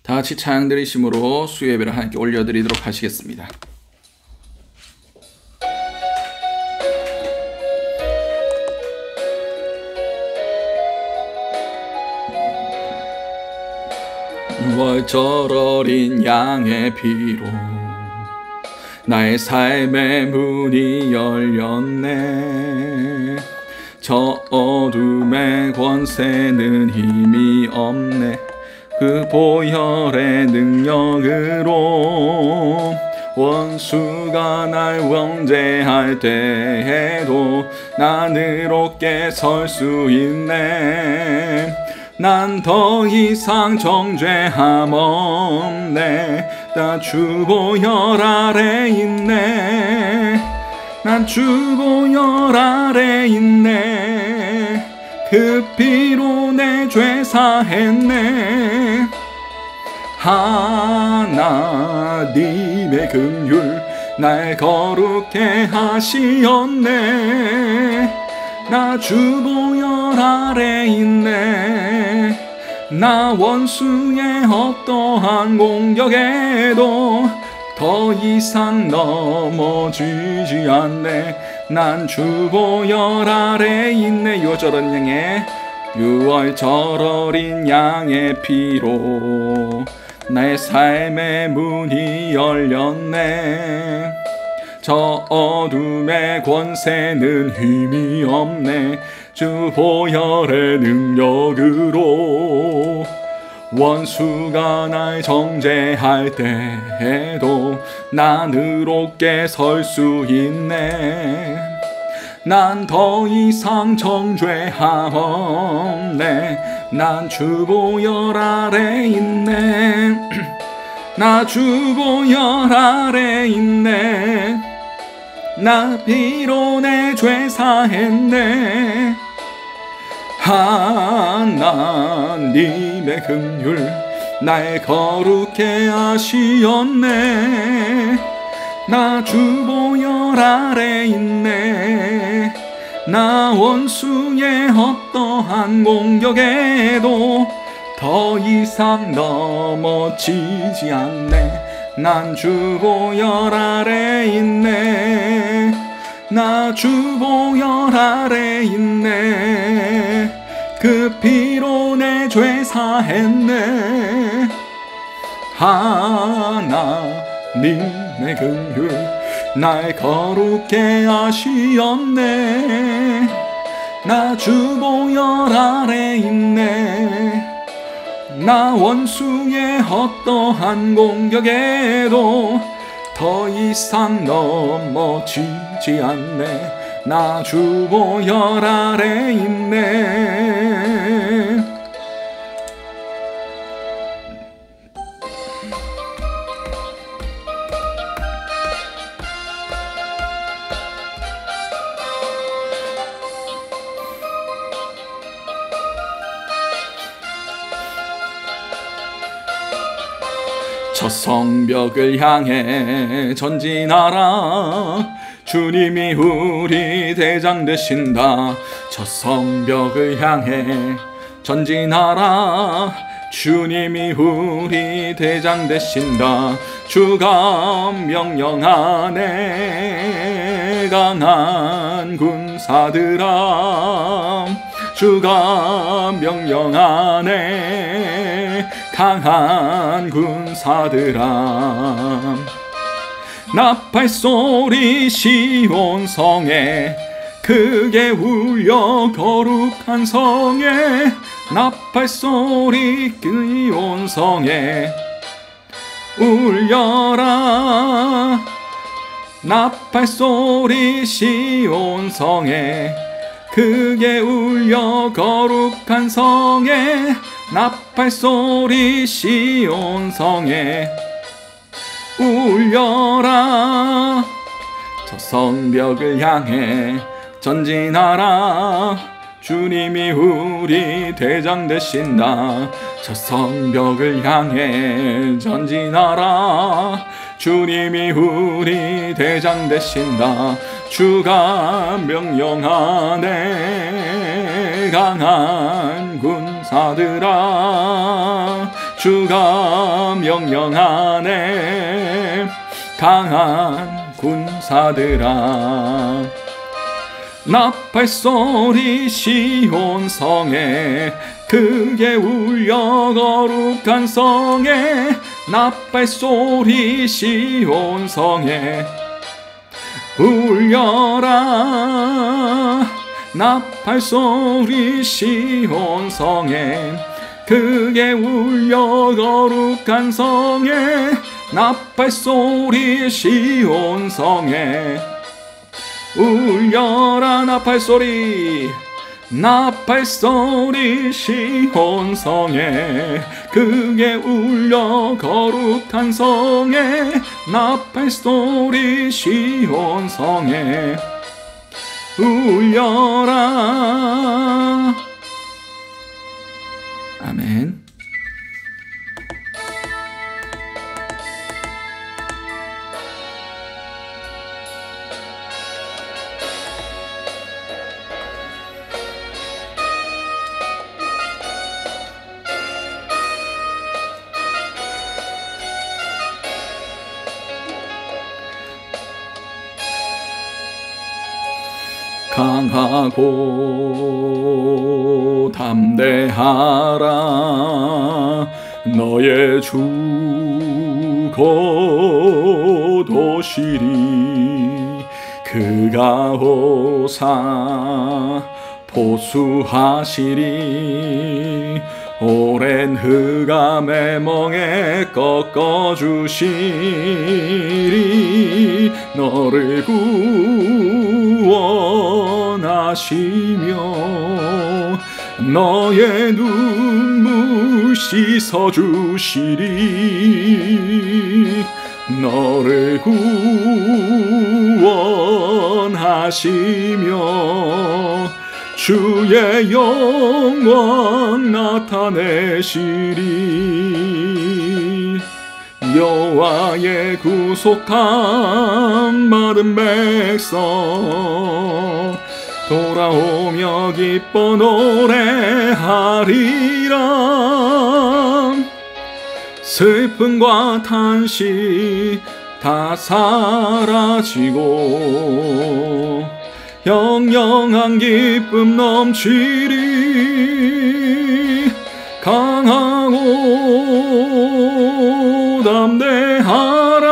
다 같이 찬양 드리심으로 수요 예배를 하나님께 올려드리도록 하시겠습니다. 월절 어린 양의 피로 나의 삶의 문이 열렸네. 저 어둠의 권세는 힘이 없네. 그 보혈의 능력으로 원수가 날 원죄할 때에도 난 의롭게 설 수 있네. 난 더 이상 정죄함 없네. 나 주 보혈 아래 있네. 난 주 보혈 아래 있네. 그 피로 내 죄 사했네. 하나님의 긍휼 날 거룩해 하시었네. 나 주 보혈 아래 있네. 나 원수의 어떠한 공격에도 더 이상 넘어지지 않네. 난 주 보혈 아래 있네. 유월절 어린 양의 피로 나의 삶의 문이 열렸네. 저 어둠의 권세는 힘이 없네. 주 보혈의 능력으로 원수가 날 정죄할 때에도 난 의롭게 설 수 있네. 난 더 이상 정죄함 없네. 난 주 보혈 아래 있네. 나 주 보혈 아래 있네. 나 피로 내 죄 사했네. 하나님의 긍휼 날 거룩해 하시었네. 나 주 보혈 아래 있네. 나 원수의 어떠한 공격에도 더 이상 넘어지지 않네. 난 주 보혈 아래 있네. 나 주 보혈 아래 있네. 그 피로 내 죄 사했네. 하나님의 긍휼 날 거룩해 하시었네. 나 주 보혈 아래 있네. 나 원수의 어떠한 공격에도 더 이상 넘어지지 않네. 나 주 보혈 아래 있네. 저 성벽을 향해 전진하라. 주님이 우리 대장 되신다. 저 성벽을 향해 전진하라. 주님이 우리 대장 되신다. 주가 명령하네. 강한 군사들아, 주가 명령하네. 강한 군사들아, 나팔소리 시온 성에 크게 울려 거룩한 성에. 나팔소리 시온 성에 울려라. 나팔소리 시온 성에 크게 울려 거룩한 성에. 나팔소리 시온 성에 울려라. 저 성벽을 향해 전진하라. 주님이 우리 대장 되신다. 저 성벽을 향해 전진하라. 주님이 우리 대장 되신다. 주가 명령하네. 강한 군사들아, 주가 명령하네. 강한 군사들아 나팔소리 시온성에 크게 울려 거룩한 성에 나팔소리 시온성에 울려라. 나팔소리 시온성에 크게 울려 거룩한 성에 나팔소리 시온성에 울려라. 나팔소리 나팔소리 시온성에 크게 울려 거룩한 성에 나팔소리 시온성에 울려라. 아멘. 강하고 담대하라. 너의 주 거도시리. 그가 호사 보수하시리. 오랜 흑암의 멍에 꺾어주시리. 너를 구원하시며 너의 눈물 씻어주시리. 너를 구원하시며 주의 영광 나타내시리. 여호와의 구속함 마른 백성 돌아오며 기뻐 노래하리라. 슬픔과 탄식 다 사라지고 영영한 기쁨 넘치리. 강하고 담대하라.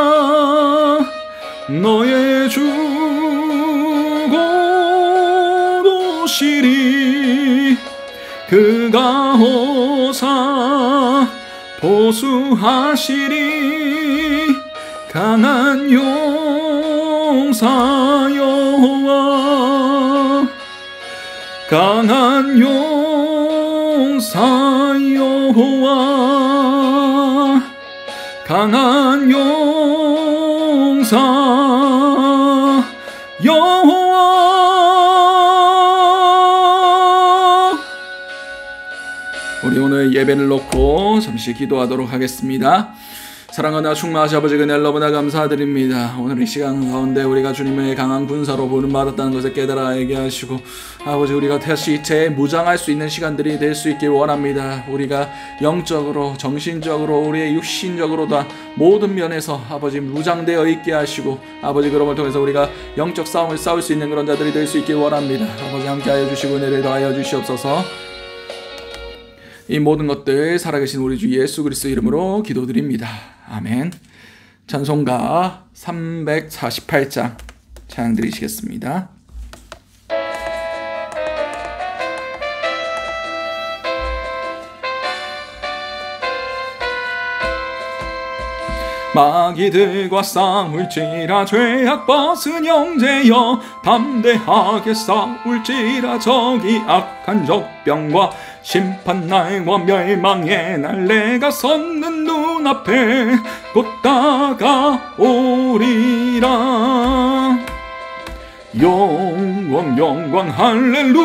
너의 주 거도시리. 그가 호사 보수하시리. 강한 용사 여호와. 강한 용사 여호와. 강한 용사 여호와. 우리 오늘 예배를 놓고 잠시 기도하도록 하겠습니다. 사랑하나 충만하신 아버지 은혜를 너무나 감사드립니다. 오늘 이 시간 가운데 우리가 주님의 강한 군사로 부름받았다는 것을 깨달아 알게 하시고 아버지 우리가 다시 재무장할 수 있는 시간들이 될 수 있길 원합니다. 우리가 영적으로 정신적으로 우리의 육신적으로 다 모든 면에서 아버지 무장되어 있게 하시고 아버지 그럼을 통해서 우리가 영적 싸움을 싸울 수 있는 그런 자들이 될 수 있길 원합니다. 아버지 함께하여 주시고 은혜를 더하여 주시옵소서. 이 모든 것들 살아계신 우리 주 예수 그리스도 이름으로 기도드립니다. 아멘. 찬송가 348장 찬양 드리시겠습니다. 마귀들과 싸울지라 죄악 벗은 형제여 담대하게 싸울지라 저기 악한 적병과 심판날과 멸망의 날 내가 섰는 눈앞에 곧 다가오리라. 영광 영광 할렐루야.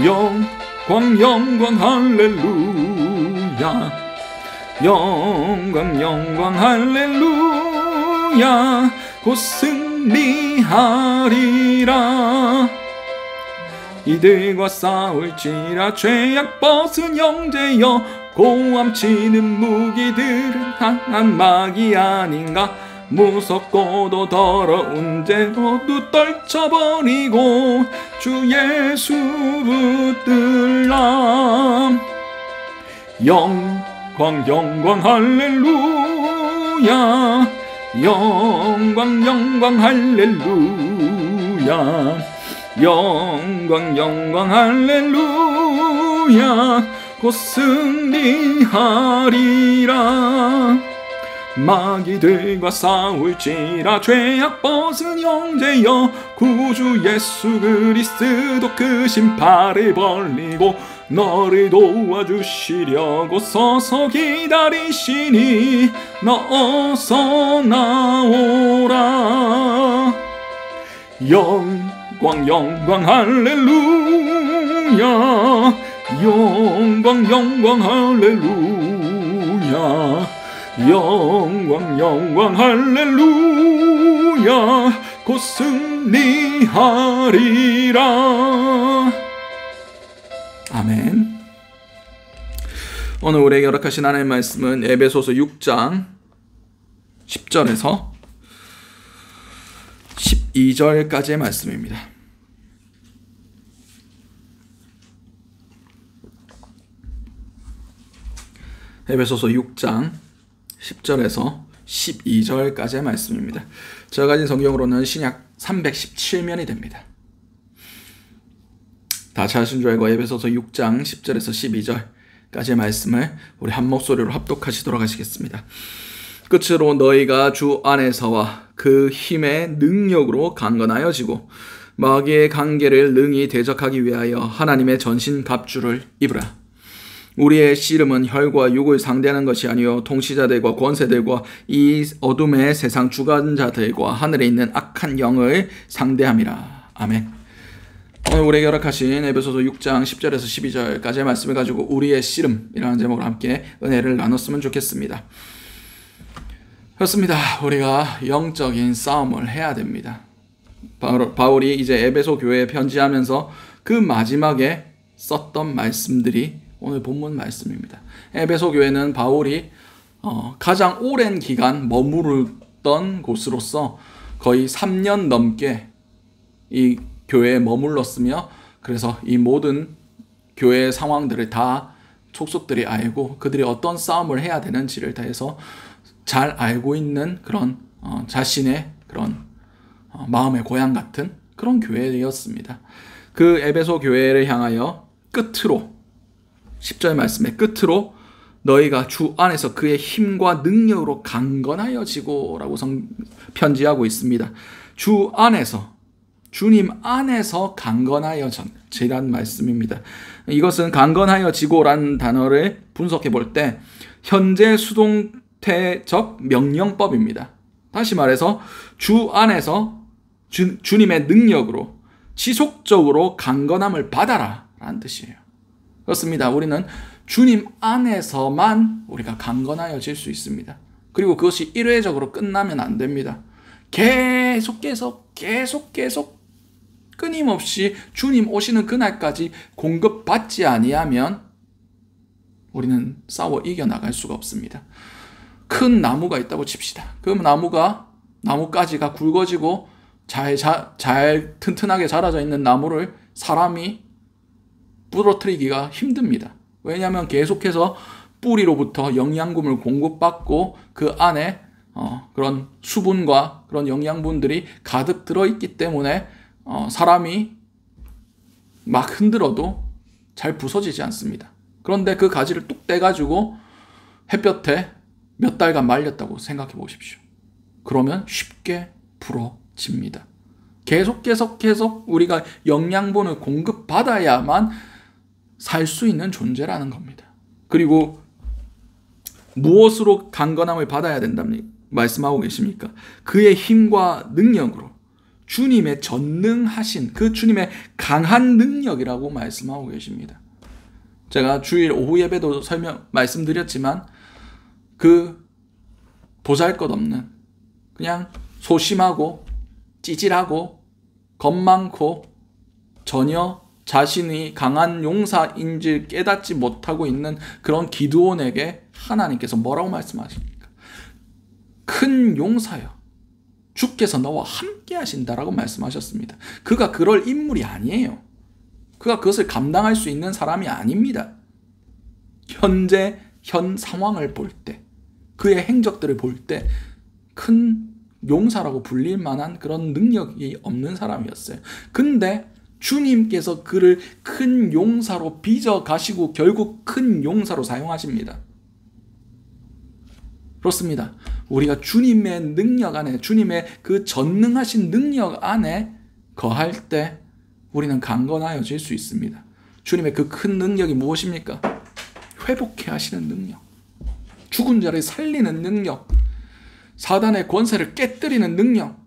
영광 영광 할렐루야. 영광 영광 할렐루야. 곧 승리하리라. 이들과 싸울지라 죄악 벗은 형제여 고함치는 무기들은 항한 막이 아닌가. 무섭고도 더러운 죄 모두 떨쳐버리고 주 예수 붙들라. 영광 영광 할렐루야. 영광 영광 할렐루야. 영광 영광 할렐루야. 곧 승리하리라. 마귀들과 싸울지라. 죄악 벗은 형제여 구주 예수 그리스도 크신 팔을 벌리고 너를 도와주시려고 서서 기다리시니 너 어서 나오라. 영광 영광 할렐루야. 영광 영광 할렐루야. 영광 영광 할렐루야. 곧 승리하리라. 아멘. 오늘 우리에게 허락하신 하나님의 말씀은 에베소서 6장 10절에서 12절까지의 말씀입니다. 에베소서 6장 10절에서 12절까지의 말씀입니다. 제가 가진 성경으로는 신약 317면이 됩니다. 다 찾으신 줄 알고 에베소서 6장 10절에서 12절까지의 말씀을 우리 한 목소리로 합독하시도록 하시겠습니다. 끝으로 너희가 주 안에서와 그 힘의 능력으로 강건하여지고 마귀의 관계를 능히 대적하기 위하여 하나님의 전신 갑주를 입으라. 우리의 씨름은 혈과 육을 상대하는 것이 아니요 통치자들과 권세들과 이 어둠의 세상 주관자들과 하늘에 있는 악한 영을 상대함이라. 아멘. 오늘 우리에게 허락하신 에베소서 6장 10절에서 12절까지의 말씀을 가지고 우리의 씨름이라는 제목으로 함께 은혜를 나눴으면 좋겠습니다. 그렇습니다. 우리가 영적인 싸움을 해야 됩니다. 바울이 이제 에베소 교회에 편지하면서 그 마지막에 썼던 말씀들이 오늘 본문 말씀입니다. 에베소 교회는 바울이 가장 오랜 기간 머무르던 곳으로서 거의 3년 넘게 이 교회에 머물렀으며, 그래서 이 모든 교회의 상황들을 다 촉속들이 알고 그들이 어떤 싸움을 해야 되는지를 대해서 잘 알고 있는 그런 자신의 그런 마음의 고향 같은 그런 교회였습니다. 그 에베소 교회를 향하여 끝으로 10절 말씀의 끝으로 너희가 주 안에서 그의 힘과 능력으로 강건하여지고 라고 편지하고 있습니다. 주 안에서, 주님 안에서 강건하여지란 말씀입니다. 이것은 강건하여지고라는 단어를 분석해 볼 때 현재 수동태적 명령법입니다. 다시 말해서 주 안에서 주님의 능력으로 지속적으로 강건함을 받아라 라는 뜻이에요. 그렇습니다. 우리는 주님 안에서만 우리가 강건하여질 수 있습니다. 그리고 그것이 일회적으로 끝나면 안 됩니다. 계속 끊임없이 주님 오시는 그날까지 공급받지 아니하면 우리는 싸워 이겨나갈 수가 없습니다. 큰 나무가 있다고 칩시다. 그 나무가지가 굵어지고 잘 튼튼하게 자라져 있는 나무를 사람이 부러뜨리기가 힘듭니다. 왜냐하면 계속해서 뿌리로부터 영양분을 공급받고 그 안에 그런 수분과 그런 영양분들이 가득 들어있기 때문에 사람이 막 흔들어도 잘 부서지지 않습니다. 그런데 그 가지를 뚝 떼가지고 햇볕에 몇 달간 말렸다고 생각해 보십시오. 그러면 쉽게 부러집니다. 계속 우리가 영양분을 공급받아야만 살 수 있는 존재라는 겁니다. 그리고 무엇으로 강건함을 받아야 된답니까? 말씀하고 계십니까? 그의 힘과 능력으로, 주님의 전능하신 그 주님의 강한 능력이라고 말씀하고 계십니다. 제가 주일 오후 예배도 말씀드렸지만 그 보잘것없는 그냥 소심하고 찌질하고 겁 많고 전혀 자신이 강한 용사인지 깨닫지 못하고 있는 그런 기드온에게 하나님께서 뭐라고 말씀하십니까? 큰 용사여, 주께서 너와 함께 하신다라고 말씀하셨습니다. 그가 그럴 인물이 아니에요. 그가 그것을 감당할 수 있는 사람이 아닙니다. 현 상황을 볼 때, 그의 행적들을 볼 때 큰 용사라고 불릴 만한 그런 능력이 없는 사람이었어요. 근데 주님께서 그를 큰 용사로 빚어 가시고 결국 큰 용사로 사용하십니다. 그렇습니다. 우리가 주님의 능력 안에, 주님의 그 전능하신 능력 안에 거할 때 우리는 강건하여질 수 있습니다. 주님의 그 큰 능력이 무엇입니까? 회복해 하시는 능력, 죽은 자를 살리는 능력, 사단의 권세를 깨뜨리는 능력,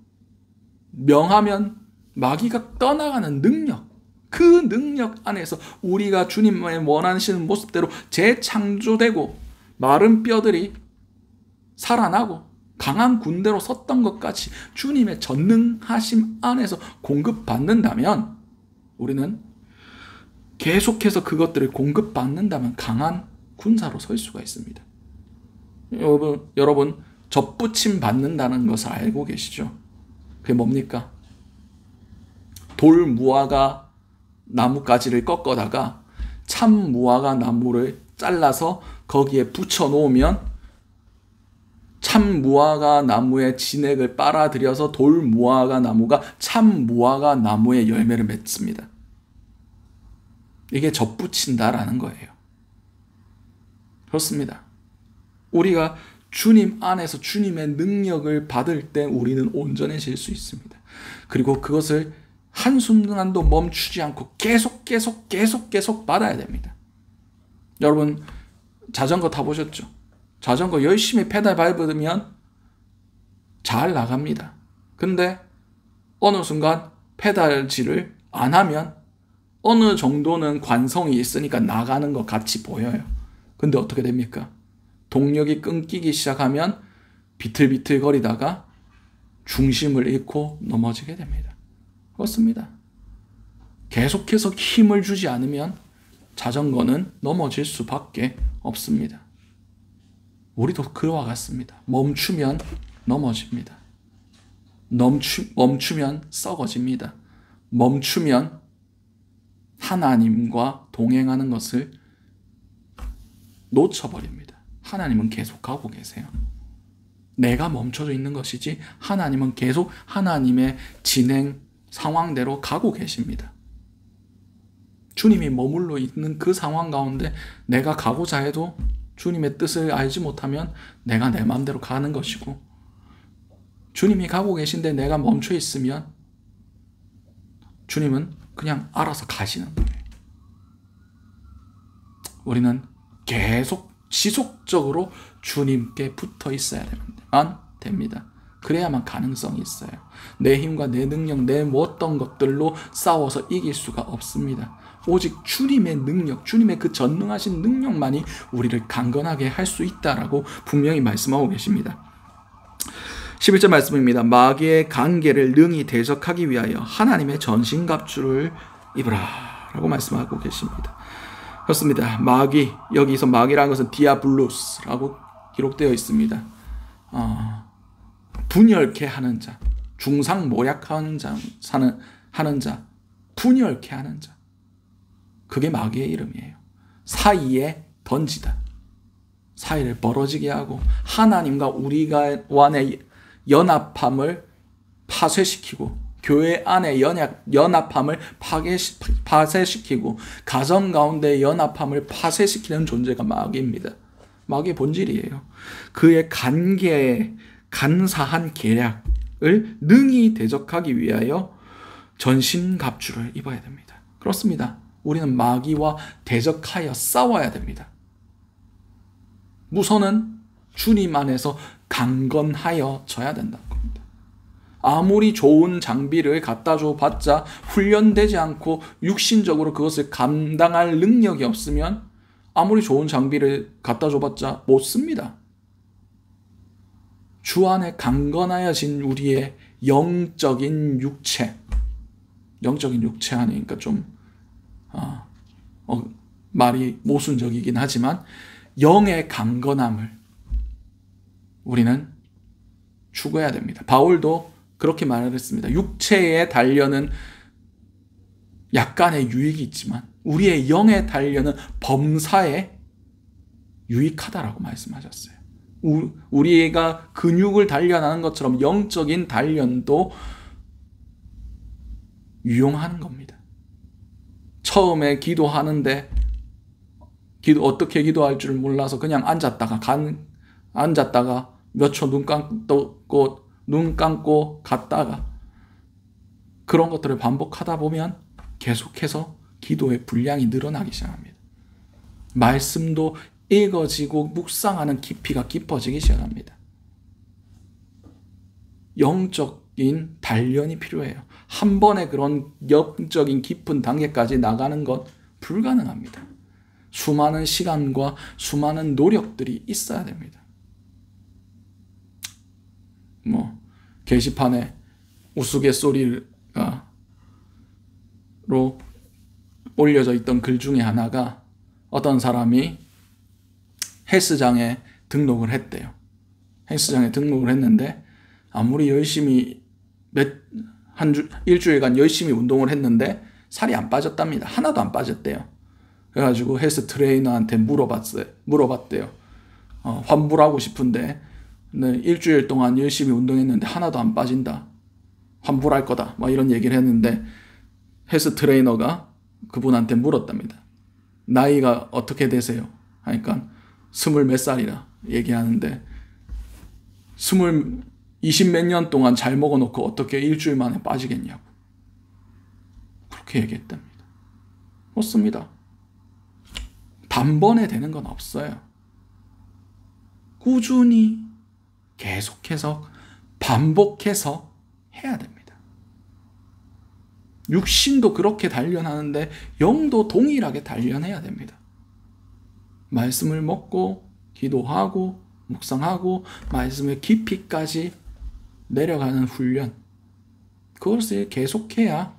명하면 마귀가 떠나가는 능력, 그 능력 안에서 우리가 주님의 원하시는 모습대로 재창조되고 마른 뼈들이 살아나고 강한 군대로 섰던 것 같이 주님의 전능하심 안에서 공급받는다면, 우리는 계속해서 그것들을 공급받는다면 강한 군사로 설 수가 있습니다. 여러분 접붙임 받는다는 것을 알고 계시죠? 그게 뭡니까? 돌 무화과 나뭇가지를 꺾어다가 참 무화과 나무를 잘라서 거기에 붙여 놓으면 참 무화과 나무의 진액을 빨아들여서 돌 무화과 나무가 참 무화과 나무의 열매를 맺습니다. 이게 접붙인다라는 거예요. 그렇습니다. 우리가 주님 안에서 주님의 능력을 받을 때 우리는 온전해질 수 있습니다. 그리고 그것을 한순간도 멈추지 않고 계속 받아야 됩니다. 여러분 자전거 타보셨죠? 자전거 열심히 페달 밟으면 잘 나갑니다. 근데 어느 순간 페달질을 안 하면 어느 정도는 관성이 있으니까 나가는 것 같이 보여요. 근데 어떻게 됩니까? 동력이 끊기기 시작하면 비틀비틀 거리다가 중심을 잃고 넘어지게 됩니다. 그렇습니다. 계속해서 힘을 주지 않으면 자전거는 넘어질 수밖에 없습니다. 우리도 그와 같습니다. 멈추면 넘어집니다. 멈추면 썩어집니다. 멈추면 하나님과 동행하는 것을 놓쳐버립니다. 하나님은 계속 가고 계세요. 내가 멈춰져 있는 것이지 하나님은 계속 하나님의 진행 상황대로 가고 계십니다. 주님이 머물러 있는 그 상황 가운데 내가 가고자 해도 주님의 뜻을 알지 못하면 내가 내 마음대로 가는 것이고, 주님이 가고 계신데 내가 멈춰 있으면 주님은 그냥 알아서 가시는 거예요. 우리는 계속 지속적으로 주님께 붙어 있어야 됩니다. 그래야만 가능성이 있어요. 내 힘과 내 능력, 내 어떤 것들로 싸워서 이길 수가 없습니다. 오직 주님의 능력, 주님의 그 전능하신 능력만이 우리를 강건하게 할 수 있다라고 분명히 말씀하고 계십니다. 11절 말씀입니다. 마귀의 관계를 능히 대적하기 위하여 하나님의 전신갑주를 입으라 라고 말씀하고 계십니다. 그렇습니다. 마귀, 여기서 마귀라는 것은 디아블로스라고 기록되어 있습니다. 분열케 하는 자, 중상모략하는 자, 하는 자, 분열케 하는 자. 그게 마귀의 이름이에요. 사이에 던지다. 사이를 벌어지게 하고 하나님과 우리가 간의 연합함을 파쇄시키고 교회 안에 연합함을 파쇄시키고 가정 가운데 연합함을 파쇄시키는 존재가 마귀입니다. 마귀의 본질이에요. 그의 관계에 간사한 계략을 능히 대적하기 위하여 전신갑주를 입어야 됩니다. 그렇습니다. 우리는 마귀와 대적하여 싸워야 됩니다. 무서는 주님 안에서 강건하여 져야 된다는 겁니다. 아무리 좋은 장비를 갖다 줘봤자 훈련되지 않고 육신적으로 그것을 감당할 능력이 없으면 아무리 좋은 장비를 갖다 줘봤자 못 씁니다. 주 안에 강건하여진 우리의 영적인 육체 하니까 좀 말이 모순적이긴 하지만 영의 강건함을 우리는 추구해야 됩니다. 바울도 그렇게 말을 했습니다. 육체의 단련은 약간의 유익이 있지만 우리의 영의 단련은 범사에 유익하다라고 말씀하셨어요. 우리가 근육을 단련하는 것처럼 영적인 단련도 유용하는 겁니다. 처음에 기도하는데 어떻게 기도할 줄 몰라서 그냥 앉았다가 몇 초 눈 감고 갔다가 그런 것들을 반복하다 보면 계속해서 기도의 분량이 늘어나기 시작합니다. 말씀도 읽어지고 묵상하는 깊이가 깊어지기 시작합니다. 영적인 단련이 필요해요. 한 번에 그런 영적인 깊은 단계까지 나가는 건 불가능합니다. 수많은 시간과 수많은 노력들이 있어야 됩니다. 게시판에 우스갯소리로 올려져 있던 글 중에 하나가 어떤 사람이 헬스장에 등록을 했대요. 헬스장에 등록을 했는데 아무리 열심히 일주일간 열심히 운동을 했는데 살이 안 빠졌답니다. 하나도 안 빠졌대요. 그래가지고 헬스 트레이너한테 물어봤대요. 환불하고 싶은데 일주일 동안 열심히 운동했는데 하나도 안 빠진다. 환불할 거다. 이런 얘기를 했는데 헬스 트레이너가 그분한테 물었답니다. 나이가 어떻게 되세요? 하니까 20몇 살이라 얘기하는데 20몇 년 동안 잘 먹어놓고 어떻게 일주일 만에 빠지겠냐고 그렇게 얘기했답니다. 없습니다. 단번에 되는 건 없어요. 꾸준히 계속해서 반복해서 해야 됩니다. 육신도 그렇게 단련하는데 영도 동일하게 단련해야 됩니다. 말씀을 먹고 기도하고 묵상하고 말씀의 깊이까지 내려가는 훈련, 그것을 계속해야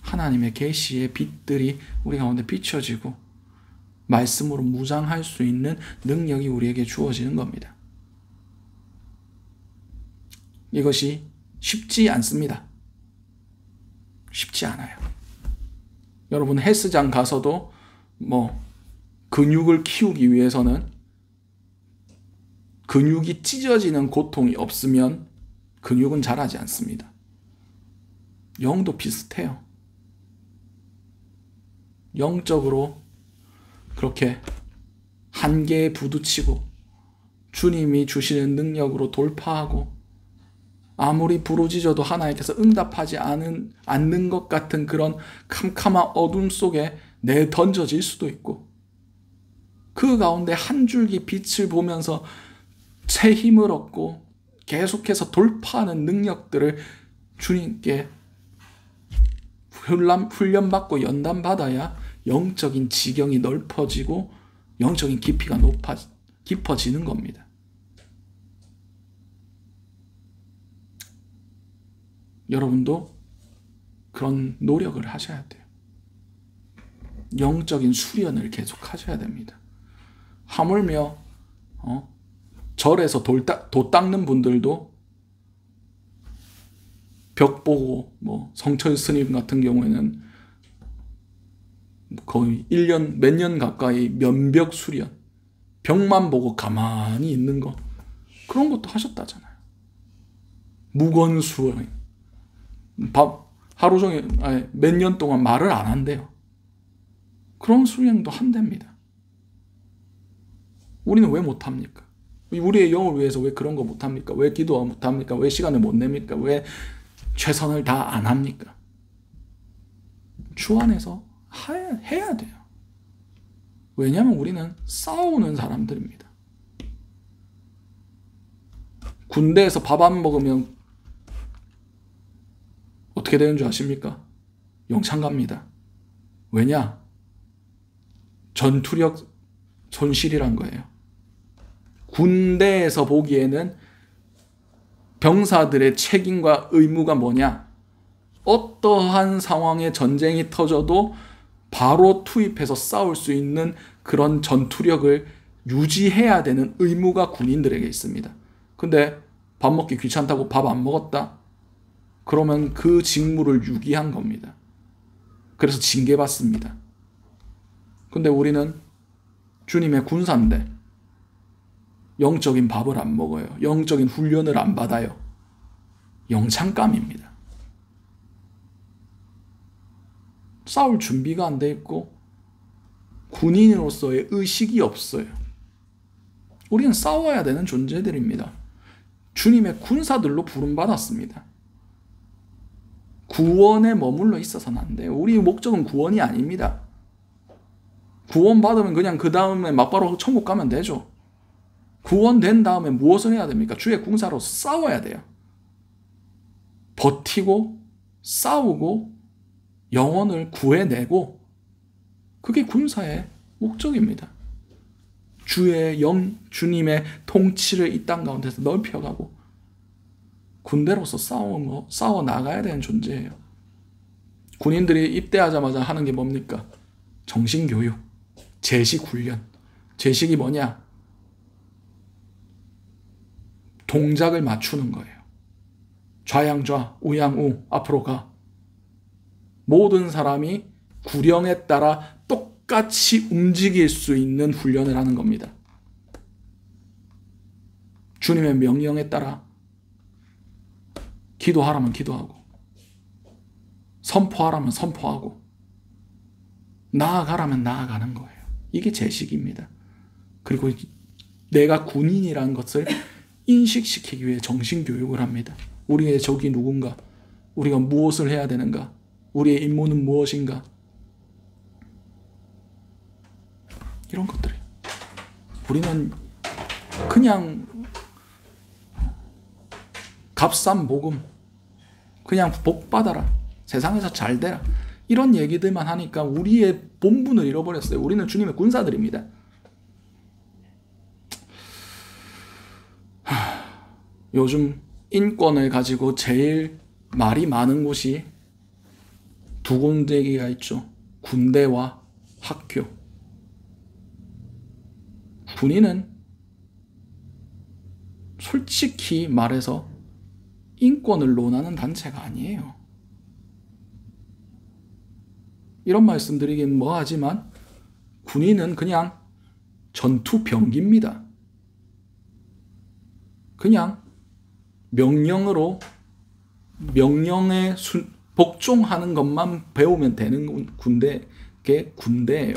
하나님의 계시의 빛들이 우리 가운데 비춰지고 말씀으로 무장할 수 있는 능력이 우리에게 주어지는 겁니다. 이것이 쉽지 않습니다. 쉽지 않아요. 여러분 헬스장 가서도 근육을 키우기 위해서는 근육이 찢어지는 고통이 없으면 근육은 자라지 않습니다. 영도 비슷해요. 영적으로 그렇게 한계에 부딪히고 주님이 주시는 능력으로 돌파하고 아무리 부르짖어도 하나님께서 응답하지 않는 것 같은 그런 캄캄한 어둠 속에 내던져질 수도 있고 그 가운데 한 줄기 빛을 보면서 새 힘을 얻고 계속해서 돌파하는 능력들을 주님께 훈련받고 연단받아야 영적인 지경이 넓어지고 영적인 깊이가 깊어지는 겁니다. 여러분도 그런 노력을 하셔야 돼요. 영적인 수련을 계속 하셔야 됩니다. 하물며 절에서 도 닦는 분들도 벽 보고 성철 스님 같은 경우에는 거의 1년 몇 년 가까이 면벽 수련, 벽만 보고 가만히 있는 거 그런 것도 하셨다잖아요. 무건 수행, 하루 종일 몇 년 동안 말을 안 한대요. 그런 수행도 한답니다. 우리는 왜 못합니까? 우리의 영을 위해서 왜 그런 거 못합니까? 왜 기도 못합니까? 왜 시간을 못 냅니까? 왜 최선을 다 안 합니까? 주 안에서 해야 돼요. 왜냐하면 우리는 싸우는 사람들입니다. 군대에서 밥 안 먹으면 어떻게 되는 줄 아십니까? 영창 갑니다. 왜냐? 전투력 손실이란 거예요. 군대에서 보기에는 병사들의 책임과 의무가 뭐냐? 어떠한 상황에 전쟁이 터져도 바로 투입해서 싸울 수 있는 그런 전투력을 유지해야 되는 의무가 군인들에게 있습니다. 근데 밥 먹기 귀찮다고 밥 안 먹었다? 그러면 그 직무를 유기한 겁니다. 그래서 징계받습니다. 근데 우리는 주님의 군사인데 영적인 밥을 안 먹어요. 영적인 훈련을 안 받아요. 영창감입니다. 싸울 준비가 안 돼 있고 군인으로서의 의식이 없어요. 우리는 싸워야 되는 존재들입니다. 주님의 군사들로 부름받았습니다. 구원에 머물러 있어서는 안 돼요. 우리의 목적은 구원이 아닙니다. 구원 받으면 그냥 그 다음에 막바로 천국 가면 되죠. 구원된 다음에 무엇을 해야 됩니까? 주의 군사로서 싸워야 돼요. 버티고 싸우고 영혼을 구해내고, 그게 군사의 목적입니다. 주님의 통치를 이 땅 가운데서 넓혀가고 군대로서 싸워 나가야 되는 존재예요. 군인들이 입대하자마자 하는 게 뭡니까? 정신교육, 제식훈련. 제식이 뭐냐? 동작을 맞추는 거예요. 좌양좌, 우양우, 앞으로 가. 모든 사람이 구령에 따라 똑같이 움직일 수 있는 훈련을 하는 겁니다. 주님의 명령에 따라 기도하라면 기도하고, 선포하라면 선포하고, 나아가라면 나아가는 거예요. 이게 제식입니다. 그리고 내가 군인이라는 것을 인식시키기 위해 정신교육을 합니다. 우리의 적이 누군가, 우리가 무엇을 해야 되는가, 우리의 임무는 무엇인가, 이런 것들이. 우리는 그냥 값싼 복음, 그냥 복 받아라, 세상에서 잘 되라, 이런 얘기들만 하니까 우리의 본분을 잃어버렸어요. 우리는 주님의 군사들입니다. 요즘 인권을 가지고 제일 말이 많은 곳이 두 군데가 있죠. 군대와 학교. 군인은 솔직히 말해서 인권을 논하는 단체가 아니에요. 이런 말씀 드리긴 뭐하지만 군인은 그냥 전투병기입니다. 그냥 명령에 복종하는 것만 배우면 되는 게 군대예요.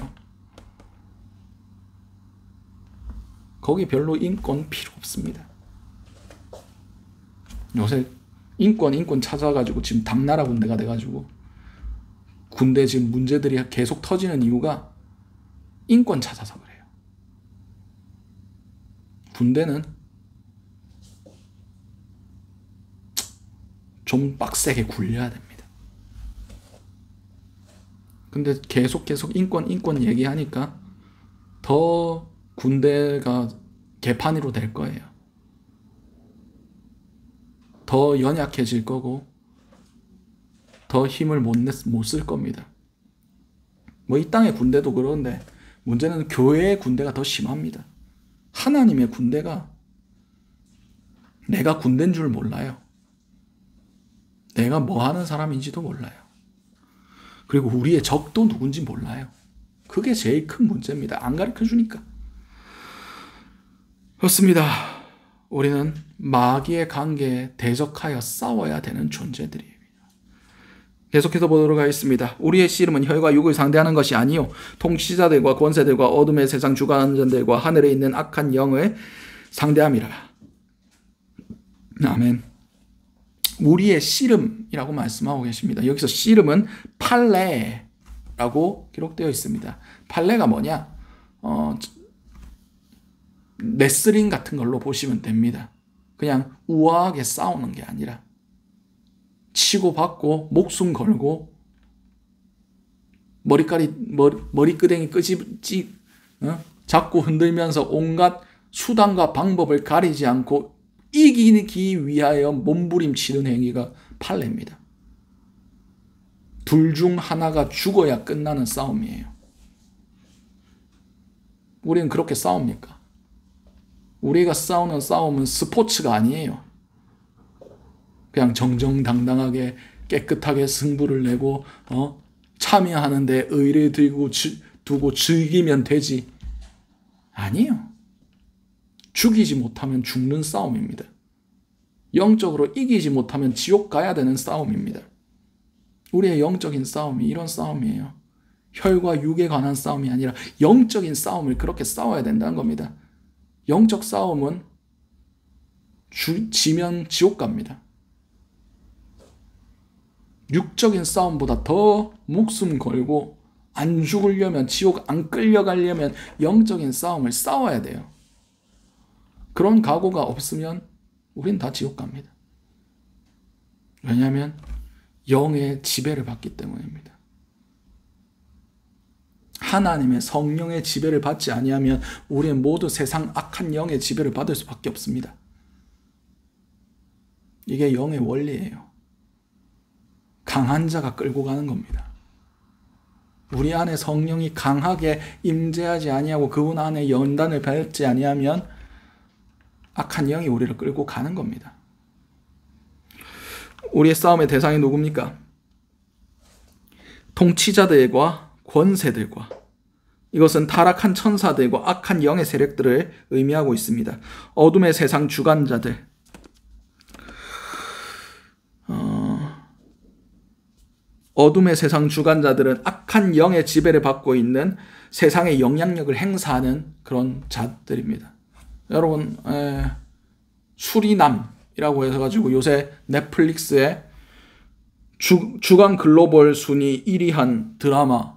거기 별로 인권 필요 없습니다. 요새 인권 찾아가지고 지금 당나라 군대가 돼가지고 군대 지금 문제들이 계속 터지는 이유가 인권 찾아서 그래요. 군대는 좀 빡세게 굴려야 됩니다. 근데 계속 인권 얘기하니까 더 군대가 개판으로 될 거예요. 더 연약해질 거고 더 힘을 못 쓸 겁니다. 뭐 이 땅의 군대도 그런데 문제는 교회의 군대가 더 심합니다. 하나님의 군대가 내가 군대인 줄 몰라요. 내가 뭐 하는 사람인지도 몰라요. 그리고 우리의 적도 누군지 몰라요. 그게 제일 큰 문제입니다. 안 가르쳐주니까. 그렇습니다. 우리는 마귀의 관계에 대적하여 싸워야 되는 존재들이에요. 계속해서 보도록 하겠습니다. 우리의 씨름은 혈과 육을 상대하는 것이 아니요 통치자들과 권세들과 어둠의 세상 주관자들과 하늘에 있는 악한 영을 상대함이라. 아멘. 우리의 씨름이라고 말씀하고 계십니다. 여기서 씨름은 팔레라고 기록되어 있습니다. 팔레가 뭐냐? 레슬링 같은 걸로 보시면 됩니다. 그냥 우아하게 싸우는 게 아니라 치고받고 목숨 걸고 머리끄댕이 잡고 흔들면서 온갖 수단과 방법을 가리지 않고 이기기 위하여 몸부림치는 행위가 팔레입니다. 둘 중 하나가 죽어야 끝나는 싸움이에요. 우리는 그렇게 싸웁니까? 우리가 싸우는 싸움은 스포츠가 아니에요. 그냥 정정당당하게 깨끗하게 승부를 내고 참여하는데 의를 두고 즐기면 되지. 아니에요. 죽이지 못하면 죽는 싸움입니다. 영적으로 이기지 못하면 지옥 가야 되는 싸움입니다. 우리의 영적인 싸움이 이런 싸움이에요. 혈과 육에 관한 싸움이 아니라 영적인 싸움을 그렇게 싸워야 된다는 겁니다. 영적 싸움은 지면 지옥 갑니다. 육적인 싸움보다 더 목숨 걸고 안 죽으려면, 지옥 안 끌려가려면 영적인 싸움을 싸워야 돼요. 그런 각오가 없으면 우린 다 지옥 갑니다. 왜냐하면 영의 지배를 받기 때문입니다. 하나님의 성령의 지배를 받지 아니하면 우리는 모두 세상 악한 영의 지배를 받을 수밖에 없습니다. 이게 영의 원리예요. 강한 자가 끌고 가는 겁니다. 우리 안에 성령이 강하게 임재하지 아니하고 그분 안에 연단을 받지 아니하면 악한 영이 우리를 끌고 가는 겁니다. 우리의 싸움의 대상이 누굽니까? 통치자들과 권세들과, 이것은 타락한 천사들과 악한 영의 세력들을 의미하고 있습니다. 어둠의 세상 주관자들, 어둠의 세상 주관자들은 악한 영의 지배를 받고 있는 세상의 영향력을 행사하는 그런 자들입니다. 여러분, 수리남이라고 해서가지고 요새 넷플릭스에 주간 글로벌 순위 1위 한 드라마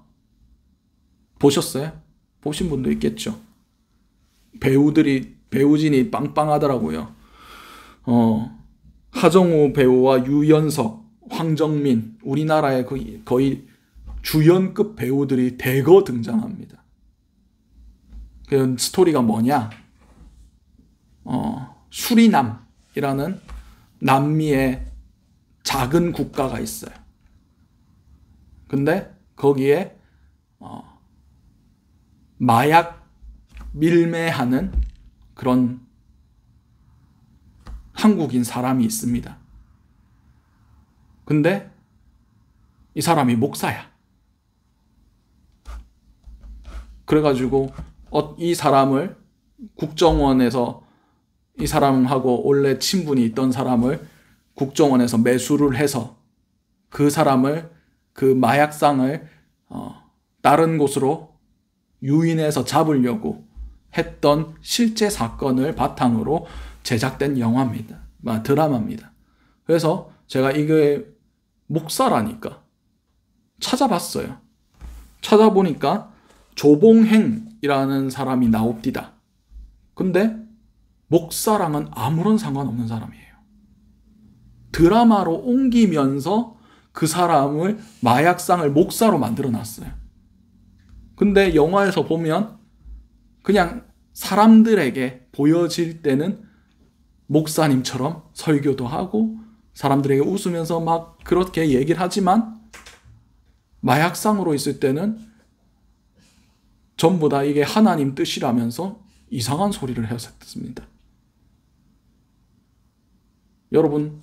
보셨어요? 보신 분도 있겠죠. 배우진이 빵빵하더라고요. 하정우 배우와 유연석, 황정민, 우리나라의 거의 주연급 배우들이 대거 등장합니다. 그 스토리가 뭐냐? 수리남이라는 남미의 작은 국가가 있어요. 근데 거기에 마약 밀매하는 그런 한국인 사람이 있습니다. 근데 이 사람이 목사야. 그래가지고 이 사람을 국정원에서, 이 사람하고 원래 친분이 있던 사람을 국정원에서 매수를 해서 그 사람을, 그 마약상을 다른 곳으로 유인해서 잡으려고 했던 실제 사건을 바탕으로 제작된 영화입니다. 드라마입니다. 그래서 제가 이게 목사라니까 찾아봤어요. 찾아보니까 조봉행이라는 사람이 나옵디다. 근데 목사랑은 아무런 상관없는 사람이에요. 드라마로 옮기면서 그 사람을, 마약상을 목사로 만들어놨어요. 근데 영화에서 보면 그냥 사람들에게 보여질 때는 목사님처럼 설교도 하고 사람들에게 웃으면서 막 그렇게 얘기를 하지만 마약상으로 있을 때는 전부 다 이게 하나님 뜻이라면서 이상한 소리를 했습니다. 여러분,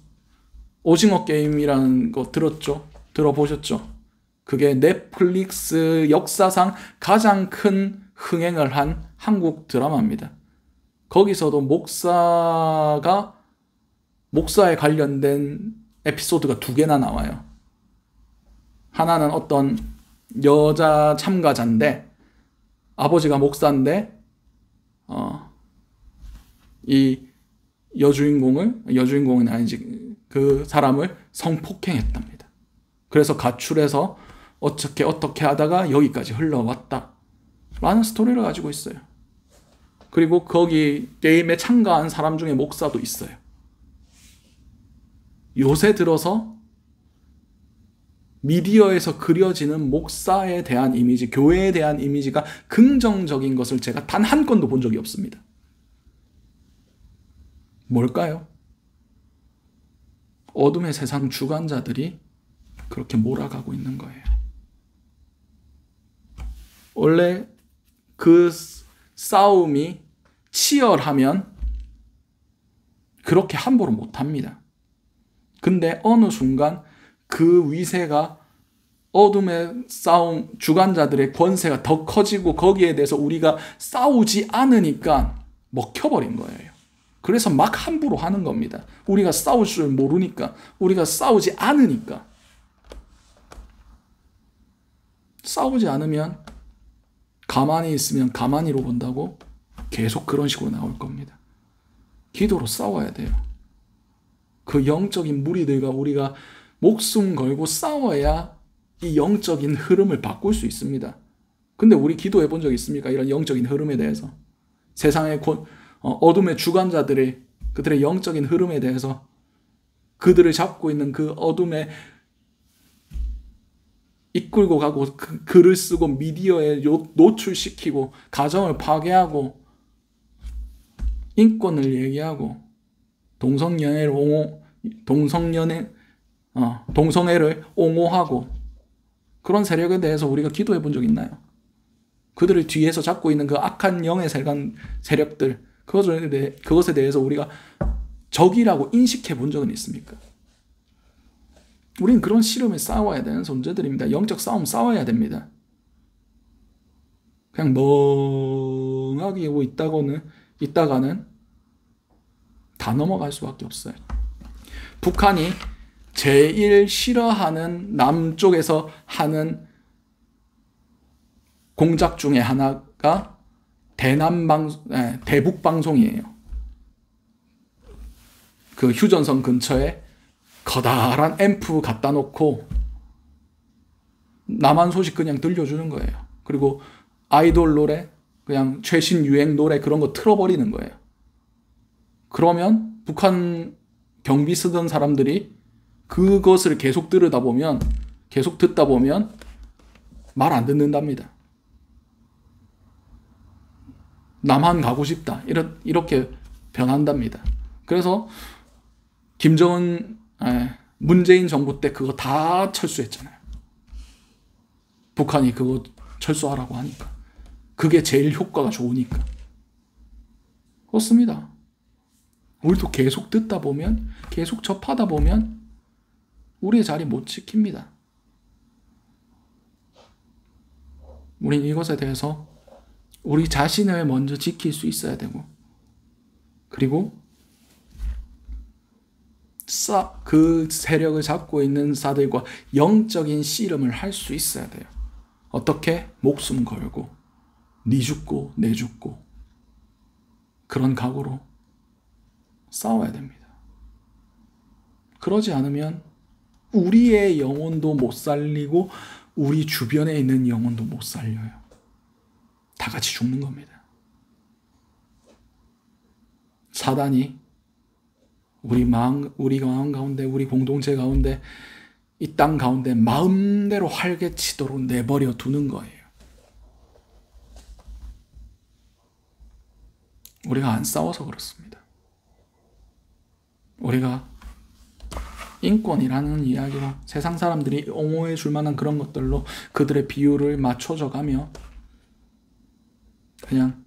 오징어 게임이라는 거 들었죠? 들어보셨죠? 그게 넷플릭스 역사상 가장 큰 흥행을 한 한국 드라마입니다. 거기서도 목사에 관련된 에피소드가 2개나 나와요. 하나는 어떤 여자 참가자인데, 아버지가 목사인데 이 여주인공은 아니지, 그 사람을 성폭행했답니다. 그래서 가출해서 어떻게 하다가 여기까지 흘러왔다 라는 스토리를 가지고 있어요. 그리고 거기 게임에 참가한 사람 중에 목사도 있어요. 요새 들어서 미디어에서 그려지는 목사에 대한 이미지, 교회에 대한 이미지가 긍정적인 것을 제가 단 한 건도 본 적이 없습니다. 뭘까요? 어둠의 세상 주관자들이 그렇게 몰아가고 있는 거예요. 원래 그 싸움이 치열하면 그렇게 함부로 못합니다. 근데 어느 순간 그 위세가 어둠의 싸움, 주관자들의 권세가 더 커지고 거기에 대해서 우리가 싸우지 않으니까 먹혀버린 거예요. 그래서 막 함부로 하는 겁니다. 우리가 싸울 줄 모르니까, 우리가 싸우지 않으니까. 싸우지 않으면 가만히 있으면 가만히로 본다고 계속 그런 식으로 나올 겁니다. 기도로 싸워야 돼요. 그 영적인 무리들과 우리가 목숨 걸고 싸워야 이 영적인 흐름을 바꿀 수 있습니다. 근데 우리 기도해 본 적 있습니까? 이런 영적인 흐름에 대해서. 세상의 어둠의 주관자들의 그들의 영적인 흐름에 대해서 그들을 잡고 있는 그 어둠에 이끌고 가고 글을 쓰고 미디어에 노출시키고 가정을 파괴하고 인권을 얘기하고 동성애를 옹호하고 그런 세력에 대해서 우리가 기도해 본 적 있나요? 그들을 뒤에서 잡고 있는 그 악한 영의 세력들, 그것에 대해서 우리가 적이라고 인식해 본 적은 있습니까? 우리는 그런 씨름에 싸워야 되는 존재들입니다. 영적 싸움 싸워야 됩니다. 그냥 멍하게 있다가는 다 넘어갈 수밖에 없어요. 북한이 제일 싫어하는 남쪽에서 하는 공작 중에 하나가 대북방송이에요. 그 휴전선 근처에 커다란 앰프 갖다 놓고 남한 소식 그냥 들려주는 거예요. 그리고 아이돌 노래, 그냥 최신 유행 노래 그런 거 틀어버리는 거예요. 그러면 북한 경비 쓰던 사람들이 그것을 계속 듣다 보면 말 안 듣는답니다. 남한 가고 싶다. 이렇게 변한답니다. 그래서 문재인 정부 때 그거 다 철수했잖아요. 북한이 그거 철수하라고 하니까. 그게 제일 효과가 좋으니까. 그렇습니다. 우리도 계속 듣다 보면, 계속 접하다 보면 우리의 자리 못 지킵니다. 우린 이것에 대해서 우리 자신을 먼저 지킬 수 있어야 되고, 그리고 그 세력을 잡고 있는 자들과 영적인 씨름을 할 수 있어야 돼요. 어떻게? 목숨 걸고 네 죽고 내 죽고 그런 각오로 싸워야 됩니다. 그러지 않으면 우리의 영혼도 못 살리고 우리 주변에 있는 영혼도 못 살려요. 다 같이 죽는 겁니다. 사단이 우리 마음 가운데, 우리 공동체 가운데, 이 땅 가운데 마음대로 활개치도록 내버려 두는 거예요. 우리가 안 싸워서 그렇습니다. 우리가 인권이라는 이야기로 세상 사람들이 옹호해 줄 만한 그런 것들로 그들의 비율을 맞춰져 가며 그냥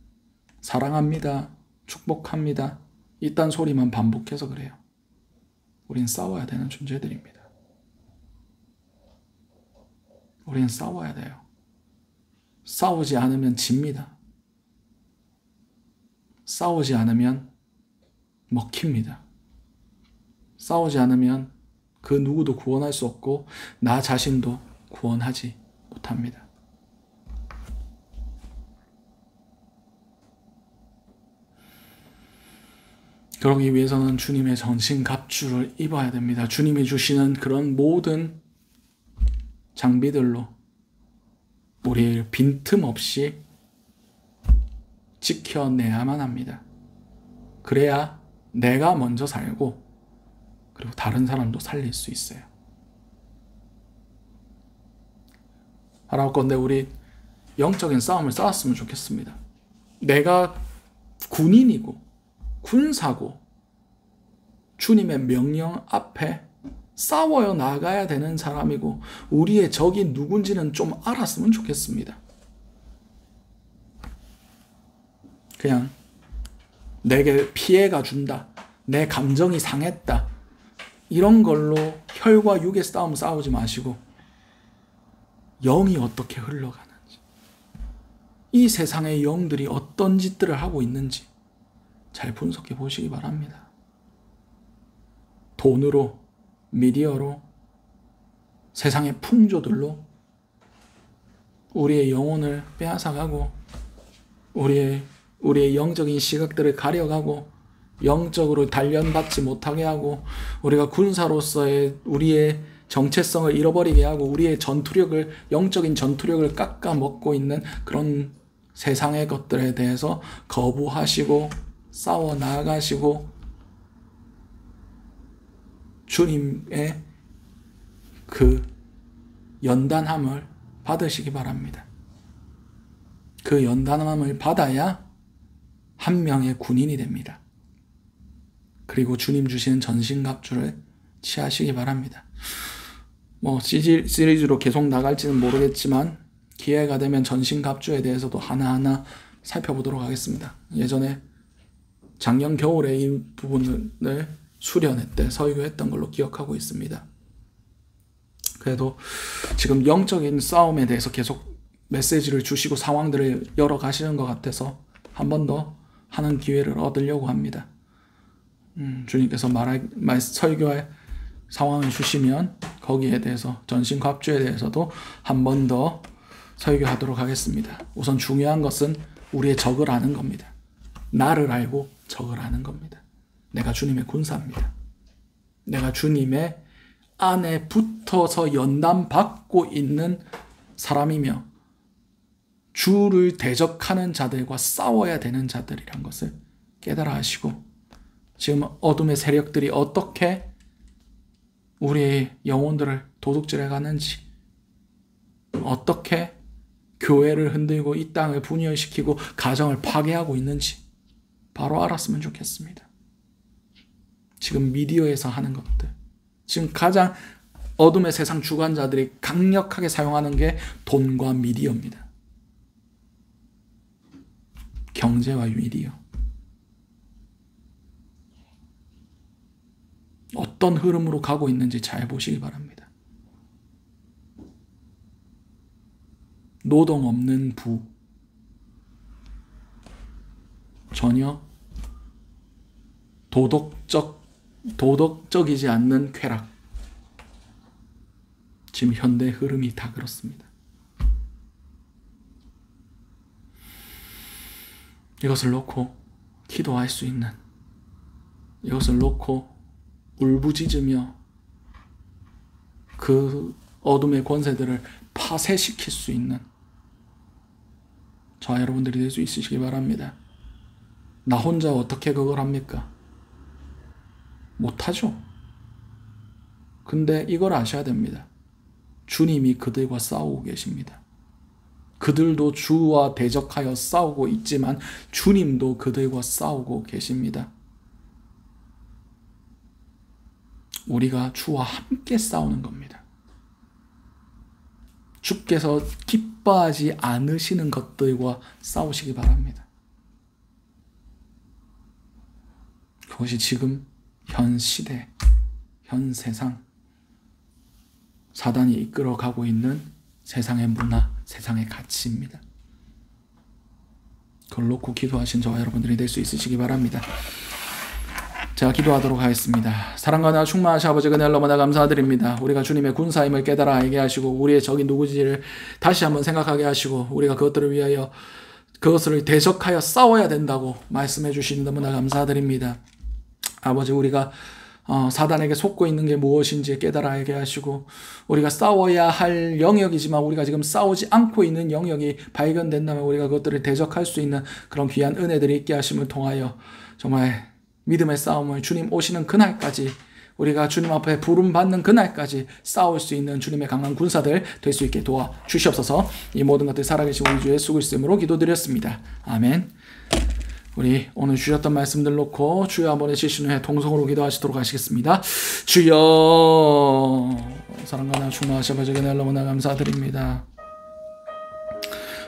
사랑합니다, 축복합니다, 이딴 소리만 반복해서 그래요. 우린 싸워야 되는 존재들입니다. 우린 싸워야 돼요. 싸우지 않으면 집니다. 싸우지 않으면 먹힙니다. 싸우지 않으면 그 누구도 구원할 수 없고 나 자신도 구원하지 못합니다. 그러기 위해서는 주님의 전신갑주를 입어야 됩니다. 주님이 주시는 그런 모든 장비들로 우리를 빈틈없이 지켜내야만 합니다. 그래야 내가 먼저 살고 그리고 다른 사람도 살릴 수 있어요. 바라건대 우리 영적인 싸움을 싸웠으면 좋겠습니다. 내가 군인이고 군사고 주님의 명령 앞에 싸워요 나가야 되는 사람이고 우리의 적이 누군지는 좀 알았으면 좋겠습니다. 그냥 내게 피해가 준다, 내 감정이 상했다, 이런 걸로 혈과 육의 싸움 싸우지 마시고 영이 어떻게 흘러가는지, 이 세상의 영들이 어떤 짓들을 하고 있는지 잘 분석해 보시기 바랍니다. 돈으로, 미디어로, 세상의 풍조들로 우리의 영혼을 빼앗아가고 우리의 영적인 시각들을 가려가고 영적으로 단련받지 못하게 하고 우리가 군사로서의 우리의 정체성을 잃어버리게 하고 우리의 전투력을, 영적인 전투력을 깎아먹고 있는 그런 세상의 것들에 대해서 거부하시고 싸워 나가시고 주님의 그 연단함을 받으시기 바랍니다. 그 연단함을 받아야 한 명의 군인이 됩니다. 그리고 주님 주시는 전신갑주를 취하시기 바랍니다. 시리즈로 계속 나갈지는 모르겠지만 기회가 되면 전신갑주에 대해서도 하나하나 살펴보도록 하겠습니다. 예전에 작년 겨울에 이 부분을 수련회 때 설교했던 걸로 기억하고 있습니다. 그래도 지금 영적인 싸움에 대해서 계속 메시지를 주시고 상황들을 열어가시는 것 같아서 한 번 더 하는 기회를 얻으려고 합니다. 주님께서 설교할 상황을 주시면 거기에 대해서 전신갑주에 대해서도 한 번 더 설교하도록 하겠습니다. 우선 중요한 것은 우리의 적을 아는 겁니다. 나를 알고 적을 아는 겁니다. 내가 주님의 군사입니다. 내가 주님의 안에 붙어서 연단받고 있는 사람이며 주를 대적하는 자들과 싸워야 되는 자들이란 것을 깨달아 하시고 지금 어둠의 세력들이 어떻게 우리의 영혼들을 도둑질해 가는지, 어떻게 교회를 흔들고 이 땅을 분열시키고 가정을 파괴하고 있는지 바로 알았으면 좋겠습니다. 지금 미디어에서 하는 것들, 지금 가장 어둠의 세상 주관자들이 강력하게 사용하는 게 돈과 미디어입니다. 경제와 미디어. 어떤 흐름으로 가고 있는지 잘 보시기 바랍니다. 노동 없는 부, 전혀 도덕적이지 않는 쾌락. 지금 현대 흐름이 다 그렇습니다. 이것을 놓고 기도할 수 있는, 이것을 놓고 울부짖으며 그 어둠의 권세들을 파쇄시킬 수 있는 저와 여러분들이 될 수 있으시기 바랍니다. 나 혼자 어떻게 그걸 합니까? 못하죠. 근데 이걸 아셔야 됩니다. 주님이 그들과 싸우고 계십니다. 그들도 주와 대적하여 싸우고 있지만 주님도 그들과 싸우고 계십니다. 우리가 주와 함께 싸우는 겁니다. 주께서 기뻐하지 않으시는 것들과 싸우시기 바랍니다. 그것이 지금 현 시대, 현 세상, 사단이 이끌어가고 있는 세상의 문화, 세상의 가치입니다. 그걸 놓고 기도하신 저와 여러분들이 될 수 있으시기 바랍니다. 제가 기도하도록 하겠습니다. 사랑과 은혜가 충만하신 아버지 은혜를 너무나 감사드립니다. 우리가 주님의 군사임을 깨달아 알게 하시고 우리의 적이 누구지를 다시 한번 생각하게 하시고 우리가 그것들을 위하여 그것을 대적하여 싸워야 된다고 말씀해 주시니 너무나 감사드립니다. 아버지, 우리가 사단에게 속고 있는 게 무엇인지 깨달아 알게 하시고 우리가 싸워야 할 영역이지만 우리가 지금 싸우지 않고 있는 영역이 발견된다면 우리가 그것들을 대적할 수 있는 그런 귀한 은혜들이 있게 하심을 통하여 정말 믿음의 싸움을 주님 오시는 그날까지, 우리가 주님 앞에 부름받는 그날까지 싸울 수 있는 주님의 강한 군사들 될 수 있게 도와주시옵소서. 이 모든 것들 살아계신 우리 주 예수 그리스도 이름으로 기도드렸습니다. 아멘. 우리 오늘 주셨던 말씀들 놓고 주여 한번 외치신 후에 동성으로 기도하시도록 하시겠습니다. 주여, 사랑과 충만하신 아버지 너무나 감사드립니다.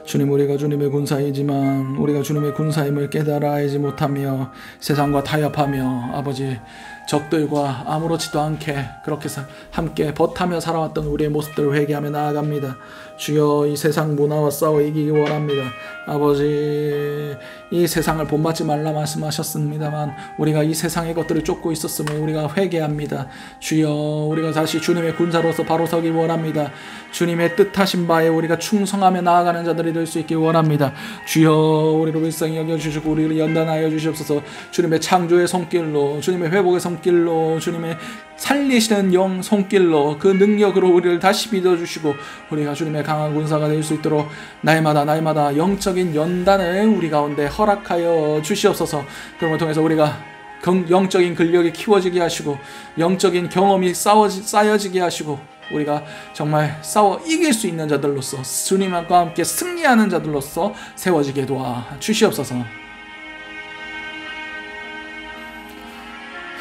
주님, 우리가 주님의 군사이지만 우리가 주님의 군사임을 깨달아 알지 못하며 세상과 타협하며 아버지 적들과 아무렇지도 않게 그렇게 함께 벗하며 살아왔던 우리의 모습들을 회개하며 나아갑니다. 주여, 이 세상 문화와 싸워 이기기 원합니다. 아버지, 이 세상을 본받지 말라 말씀하셨습니다만 우리가 이 세상의 것들을 쫓고 있었으면 우리가 회개합니다. 주여, 우리가 다시 주님의 군사로서 바로 서길 원합니다. 주님의 뜻하신 바에 우리가 충성하며 나아가는 자들이 될 수 있길 원합니다. 주여, 우리를 불쌍히 여겨주시고 우리를 연단하여 주시옵소서. 주님의 창조의 손길로, 주님의 회복의 손길로, 주님의 살리시는 영 손길로, 그 능력으로 우리를 다시 믿어주시고 우리가 주님의 강한 군사가 될 수 있도록 날마다 영적인 연단을 우리 가운데 허락하여 주시옵소서. 그런 걸 통해서 우리가 영적인 근력이 키워지게 하시고 영적인 경험이 쌓여지게 하시고 우리가 정말 싸워 이길 수 있는 자들로서, 주님과 함께 승리하는 자들로서 세워지게 도와 주시옵소서.